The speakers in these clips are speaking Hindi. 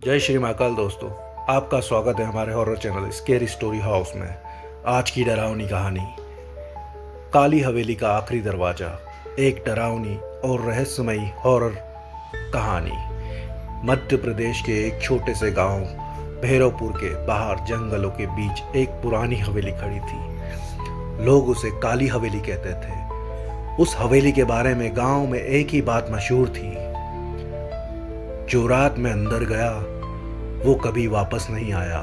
जय श्री महाकाल दोस्तों, आपका स्वागत है हमारे horror channel scary story house में। आज की डरावनी कहानी काली हवेली का आखिरी दरवाज़ा। एक डरावनी और रहस्यमयी हॉरर कहानी। मध्य प्रदेश के एक छोटे से गांव भैरवपुर के बाहर जंगलों के बीच एक पुरानी हवेली खड़ी थी। लोग उसे काली हवेली कहते थे। उस हवेली के बारे में गांव में एक ही बात मशहूर थी, जो रात में अंदर गया वो कभी वापस नहीं आया।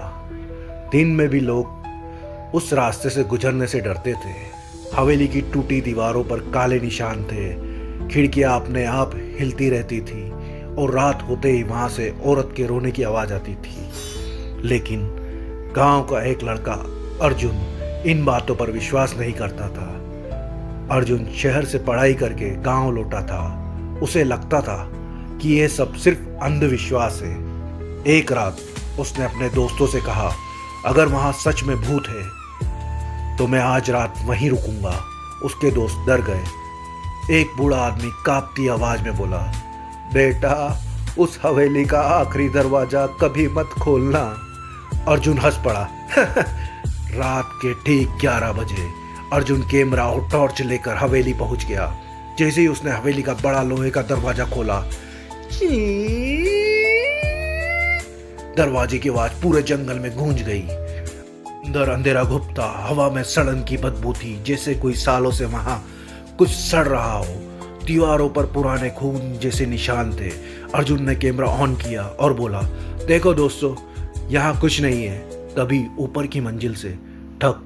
दिन में भी लोग उस रास्ते से गुजरने से डरते थे। हवेली की टूटी दीवारों पर काले निशान थे, खिड़कियां अपने आप हिलती रहती थी और रात होते ही वहां से औरत के रोने की आवाज आती थी। लेकिन गांव का एक लड़का अर्जुन इन बातों पर विश्वास नहीं करता था। अर्जुन शहर से पढ़ाई करके गांव लौटा था। उसे लगता था कि यह सब सिर्फ अंधविश्वास है। एक रात उसने अपने दोस्तों से कहा, अगर वहां सच में भूत है तो मैं आज रात वहीं रुकूंगा। उसके दोस्त डर गए। एक बूढ़ा आदमी कांपती आवाज में बोला, बेटा, उस हवेली का आखिरी दरवाजा कभी मत खोलना। अर्जुन हंस पड़ा। रात के ठीक 11 बजे अर्जुन कैमरा और टॉर्च लेकर हवेली पहुंच गया। जैसे ही उसने हवेली का बड़ा लोहे का दरवाजा खोला, दरवाजे की आवाज पूरे जंगल में गूंज गई। अंदर अंधेरा घुपता, हवा में सड़न की बदबू थी, जैसे कोई सालों से वहां कुछ सड़ रहा हो। दीवारों पर पुराने खून जैसे निशान थे। अर्जुन ने कैमरा ऑन किया और बोला, देखो दोस्तों, यहाँ कुछ नहीं है। तभी ऊपर की मंजिल से ठक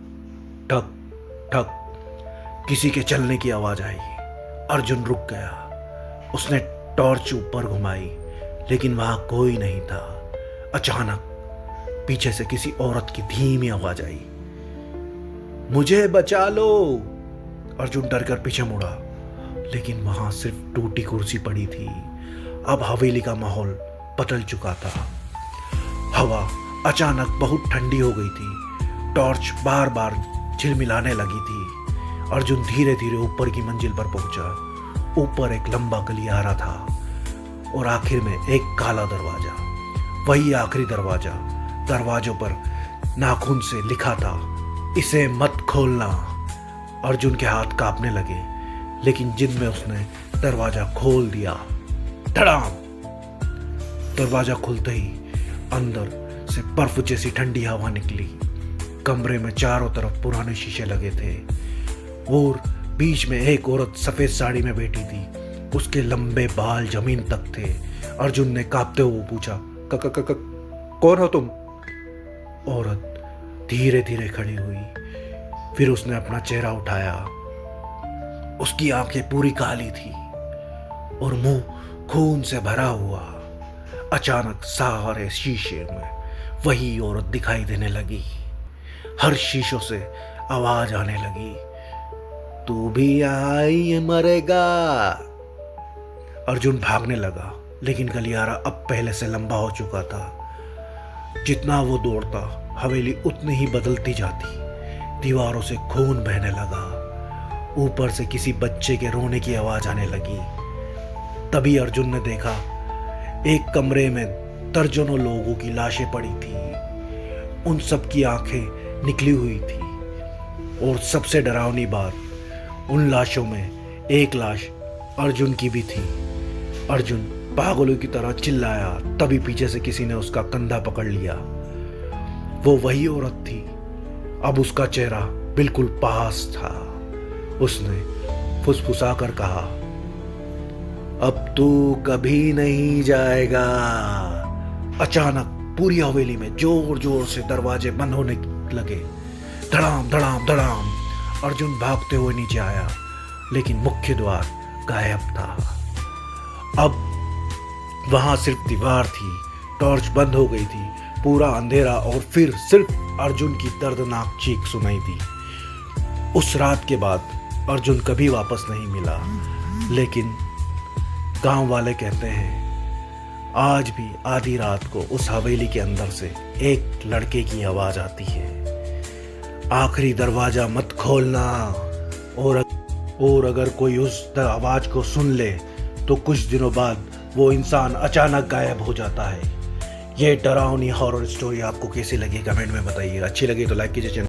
ठक ठक किसी के चलने की आवाज आई। अर्जुन रुक गया। उसने टॉर्च ऊपर घुमाई, लेकिन वहां कोई नहीं था। अचानक पीछे से किसी औरत की धीमी आवाज आई, मुझे बचा लो। अर्जुन डरकर पीछे मुड़ा, लेकिन वहां सिर्फ टूटी कुर्सी पड़ी थी। अब हवेली का माहौल बदल चुका था। हवा अचानक बहुत ठंडी हो गई थी। टॉर्च बार बार झिलमिलाने लगी थी। अर्जुन धीरे धीरे ऊपर की मंजिल पर पहुंचा। ऊपर एक लंबा गलियारा था और आखिर में एक काला दरवाजा। वही आखिरी दरवाजा। दरवाजों पर नाखून से लिखा था, इसे मत खोलना। अर्जुन के हाथ कांपने लगे, लेकिन जिद में उसने दरवाजा खोल दिया। धड़ाम! दरवाजा खुलते ही अंदर से बर्फ जैसी ठंडी हवा निकली। कमरे में चारों तरफ पुराने शीशे लगे थे और बीच में एक औरत सफेद साड़ी में बैठी थी। उसके लंबे बाल जमीन तक थे। अर्जुन ने कांपते हुए पूछा, कौन हो तुम? औरत धीरे धीरे खड़ी हुई। फिर उसने अपना चेहरा उठाया। उसकी आंखें पूरी काली थी और मुंह खून से भरा हुआ। अचानक सारे शीशे में वही औरत दिखाई देने लगी। हर शीशों से आवाज आने लगी, तू भी आई मरेगा। अर्जुन भागने लगा, लेकिन गलियारा अब पहले से लंबा हो चुका था। जितना वो दौड़ता, हवेली उतनी ही बदलती जाती। दीवारों से खून बहने लगा। ऊपर से किसी बच्चे के रोने की आवाज आने लगी। तभी अर्जुन ने देखा, एक कमरे में दर्जनों लोगों की लाशें पड़ी थी। उन सब की आंखें निकली हुई थी और सबसे डरावनी बात, उन लाशों में एक लाश अर्जुन की भी थी। अर्जुन पागलों की तरह चिल्लाया। तभी पीछे से किसी ने उसका कंधा पकड़ लिया। वो वही औरत थी। अब उसका चेहरा बिल्कुल पास था। उसने फुसफुसाकर कहा, अब तू कभी नहीं जाएगा। अचानक पूरी हवेली में जोर जोर से दरवाजे बंद होने लगे। धड़ाम धड़ाम धड़ाम। अर्जुन भागते हुए नीचे आया, लेकिन मुख्य द्वार गायब था। अब वहां सिर्फ दीवार थी। टॉर्च बंद हो गई थी। पूरा अंधेरा और फिर सिर्फ अर्जुन की दर्दनाक चीख सुनाई दी। उस रात के बाद अर्जुन कभी वापस नहीं मिला। लेकिन गांव वाले कहते हैं, आज भी आधी रात को उस हवेली के अंदर से एक लड़के की आवाज आती है, आखिरी दरवाजा मत खोलना। और अगर कोई उस आवाज को सुन ले तो कुछ दिनों बाद वो इंसान अचानक गायब हो जाता है। ये डरावनी हॉरर स्टोरी आपको कैसी लगी कमेंट में बताइएगा। अच्छी लगी तो लाइक कीजिए चैनल।